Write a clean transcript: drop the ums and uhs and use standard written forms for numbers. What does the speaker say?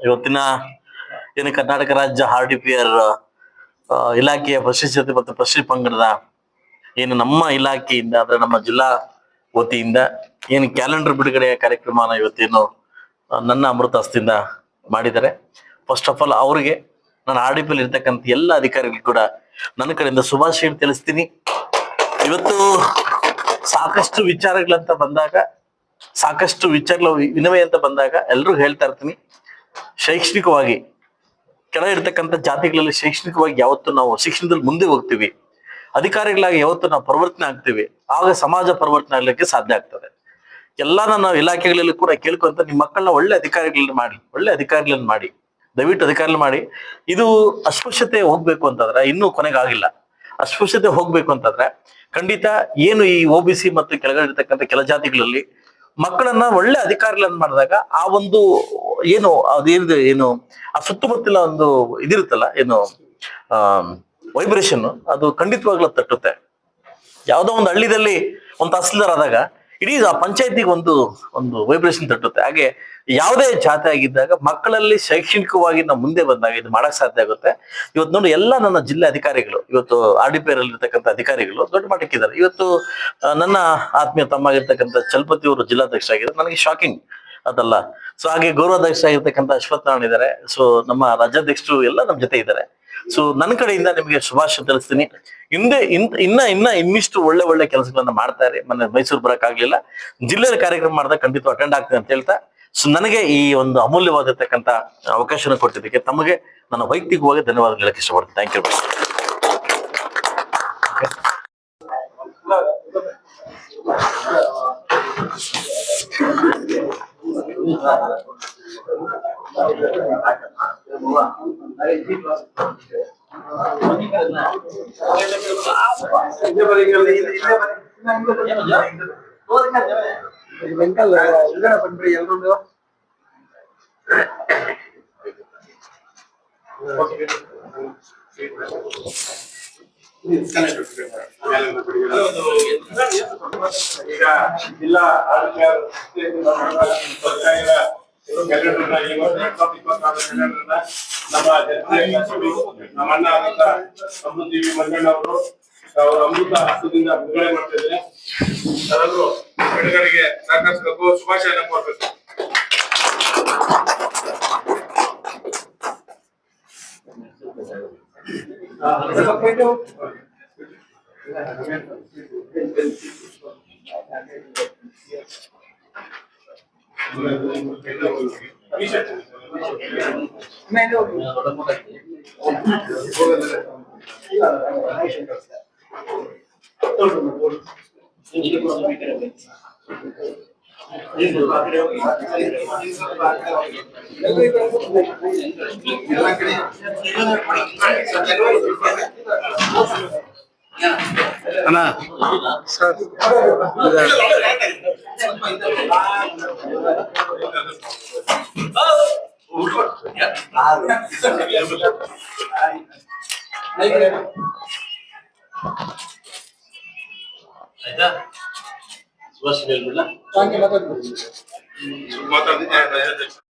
ಇವತ್ತಿನ ಏನು ಕರ್ನಾಟಕ ರಾಜ್ಯ RDPR ಇಲಾಖೆಯ ಪ್ರಶಸ್ತಿ ಮತ್ತು ಪ್ರಶಸ್ತಿ ಪಂಗಡದ ಏನು ನಮ್ಮ ಇಲಾಖೆಯಿಂದ ಅಂದ್ರೆ ನಮ್ಮ ಜಿಲ್ಲಾ ವತಿಯಿಂದ ಏನು ಕ್ಯಾಲೆಂಡರ್ ಬಿಡುಗಡೆಯ ಕಾರ್ಯಕ್ರಮನ ಇವತ್ತೇನು ನನ್ನ ಅಮೃತ ಹಸ್ತಿಂದ ಮಾಡಿದ್ದಾರೆ. ಫಸ್ಟ್ ಆಫ್ ಆಲ್ ಅವರಿಗೆ ನಾನು RDPR ಇರ್ತಕ್ಕಂಥ ಎಲ್ಲ ಅಧಿಕಾರಿಗಳು ಕೂಡ ನನ್ನ ಕಡೆಯಿಂದ ಶುಭಾಶಯ ತಿಳಿಸ್ತೀನಿ. ಇವತ್ತು ಸಾಕಷ್ಟು ವಿಚಾರಗಳಂತ ಬಂದಾಗ, ಸಾಕಷ್ಟು ವಿಚಾರಗಳ ವಿನಿಮಯ ಅಂತ ಬಂದಾಗ ಎಲ್ರೂ ಹೇಳ್ತಾ ಇರ್ತೀನಿ, ಶೈಕ್ಷಣಿಕವಾಗಿ ಕೆಳ ಇರ್ತಕ್ಕಂಥ ಜಾತಿಗಳಲ್ಲಿ ಶೈಕ್ಷಣಿಕವಾಗಿ ಯಾವತ್ತು ನಾವು ಶಿಕ್ಷಣದಲ್ಲಿ ಮುಂದೆ ಹೋಗ್ತೀವಿ, ಅಧಿಕಾರಿಗಳಾಗಿ ಯಾವತ್ತು ನಾವು ಪರಿವರ್ತನೆ ಆಗ್ತೀವಿ, ಆಗ ಸಮಾಜ ಪರಿವರ್ತನೆ ಆಗ್ಲಿಕ್ಕೆ ಸಾಧ್ಯ ಆಗ್ತದೆ. ಎಲ್ಲಾನ ನಾವು ಇಲಾಖೆಗಳಲ್ಲಿ ಕೂಡ ಕೇಳ್ಕೊಂತ ನಿಮ್ಮ ಮಕ್ಕಳನ್ನ ಒಳ್ಳೆ ಅಧಿಕಾರಿಗಳನ್ನ ಮಾಡಿ ದಯವಿಟ್ಟು ಅಧಿಕಾರಿಗಳು ಮಾಡಿ. ಇದು ಅಸ್ಪೃಶ್ಯತೆ ಹೋಗ್ಬೇಕು ಅಂತಂದ್ರೆ ಇನ್ನೂ ಕೊನೆಗಾಗಿಲ್ಲ. ಅಸ್ಪೃಶ್ಯತೆ ಹೋಗ್ಬೇಕು ಅಂತಂದ್ರೆ ಖಂಡಿತ ಏನು ಈ OBC ಮತ್ತು ಕೆಳಗಡೆ ಇರ್ತಕ್ಕಂಥ ಕೆಲ ಜಾತಿಗಳಲ್ಲಿ ಮಕ್ಕಳನ್ನ ಒಳ್ಳೆ ಅಧಿಕಾರಿಗಳನ್ನ ಮಾಡಿದಾಗ ಆ ಒಂದು ಏನು ಅದೇನಿದೆ ಏನು ಆ ಸುತ್ತಮುತ್ತಲ ಒಂದು ಇದಿರುತ್ತಲ್ಲ ಏನು ವೈಬ್ರೇಷನ್ ಅದು ಖಂಡಿತವಾಗ್ಲೂ ತಟ್ಟುತ್ತೆ. ಯಾವ್ದೋ ಒಂದು ಹಳ್ಳಿದಲ್ಲಿ ಒಂದು ತಹಸೀಲ್ದಾರ್ ಆದಾಗ ಇಡೀ ಆ ಪಂಚಾಯತಿಗೆ ಒಂದು ವೈಬ್ರೇಷನ್ ತಟ್ಟುತ್ತೆ. ಹಾಗೆ ಯಾವುದೇ ಜಾತಿ ಆಗಿದ್ದಾಗ ಮಕ್ಕಳಲ್ಲಿ ಶೈಕ್ಷಣಿಕವಾಗಿ ನಾವು ಮುಂದೆ ಬಂದಾಗ ಇದು ಮಾಡಕ್ ಸಾಧ್ಯ ಆಗುತ್ತೆ. ಇವತ್ತು ನೋಡಿ ಎಲ್ಲ ನನ್ನ ಜಿಲ್ಲೆ ಅಧಿಕಾರಿಗಳು ಇವತ್ತು RDPR ಅಲ್ಲಿ ಇರ್ತಕ್ಕಂಥ ಅಧಿಕಾರಿಗಳು ದೊಡ್ಡ ಮಟ್ಟಕ್ಕಿದ್ದಾರೆ. ಇವತ್ತು ನನ್ನ ಆತ್ಮೀಯ ತಮ್ಮಾಗಿರ್ತಕ್ಕಂಥ ಚಲಪತಿ ಅವರು ಜಿಲ್ಲಾಧ್ಯಕ್ಷರಾಗಿದ್ದಾರೆ. ನನಗೆ ಶಾಕಿಂಗ್ ಅದಲ್ಲ. ಸೊ ಹಾಗೆ ಗೌರವಾಧ್ಯಕ್ಷ ಆಗಿರ್ತಕ್ಕಂಥ ಅಶ್ವಥ್ ನಾರಾಯಣ್ ಇದ್ದಾರೆ. ಸೊ ನಮ್ಮ ರಾಜ್ಯಾಧ್ಯಕ್ಷರು ಎಲ್ಲ ನಮ್ಮ ಜೊತೆ ಇದ್ದಾರೆ. ಸೊ ನನ್ನ ಕಡೆಯಿಂದ ನಿಮಗೆ ಶುಭಾಶಯ ತಿಳಿಸ್ತೀನಿ. ಹಿಂದೆ ಇನ್ನಿಷ್ಟು ಒಳ್ಳೆ ಕೆಲಸಗಳನ್ನ ಮಾಡ್ತಾರೆ. ಮೊನ್ನೆ ಮೈಸೂರು ಬರಕ್ ಆಗ್ಲಿಲ್ಲ, ಜಿಲ್ಲೆಯ ಕಾರ್ಯಕ್ರಮ ಮಾಡಿದಾಗ ಖಂಡಿತ ಅಟೆಂಡ್ ಆಗ್ತೀನಿ ಅಂತ ಹೇಳ್ತಾ, ಸೊ ನನಗೆ ಈ ಒಂದು ಅಮೂಲ್ಯವಾದಿರ್ತಕ್ಕಂಥ ಅವಕಾಶನ ಕೊಟ್ಟಿದ್ದಕ್ಕೆ ತಮಗೆ ನನ್ನ ವೈಯಕ್ತಿಕವಾಗಿ ಧನ್ಯವಾದ ಹೇಳಕ್ಕೆ ಇಷ್ಟಪಡ್ತೀನಿ. Thank you. ಈಗ ಜಿಲ್ಲಾ ನಮ್ಮ ಅಣ್ಣ ಆದಂತ ಸಮೃದ್ಧಿ ಮಂಜಣ್ಣವರು ಅವರು ಅಮೃತ ಹಸ್ತದಿಂದ ಬಿಡುಗಡೆ ಮಾಡ್ತಾ ಇದ್ದಾರೆ. ಅದನ್ನು ಬಿಡುಗಡೆಗೆ ಸಹಕರಿಸಬೇಕು, ಶುಭಾಶಯನ ಕೋರಬೇಕು. ಅಣ್ಣ ಸರ್ ಆಯ್ತಾ? ಸುಭಾಷ್ ಹೇಳ್ಬಿಡ್ಲಾ? ಮಾತಾಡ್ತೀನಿ.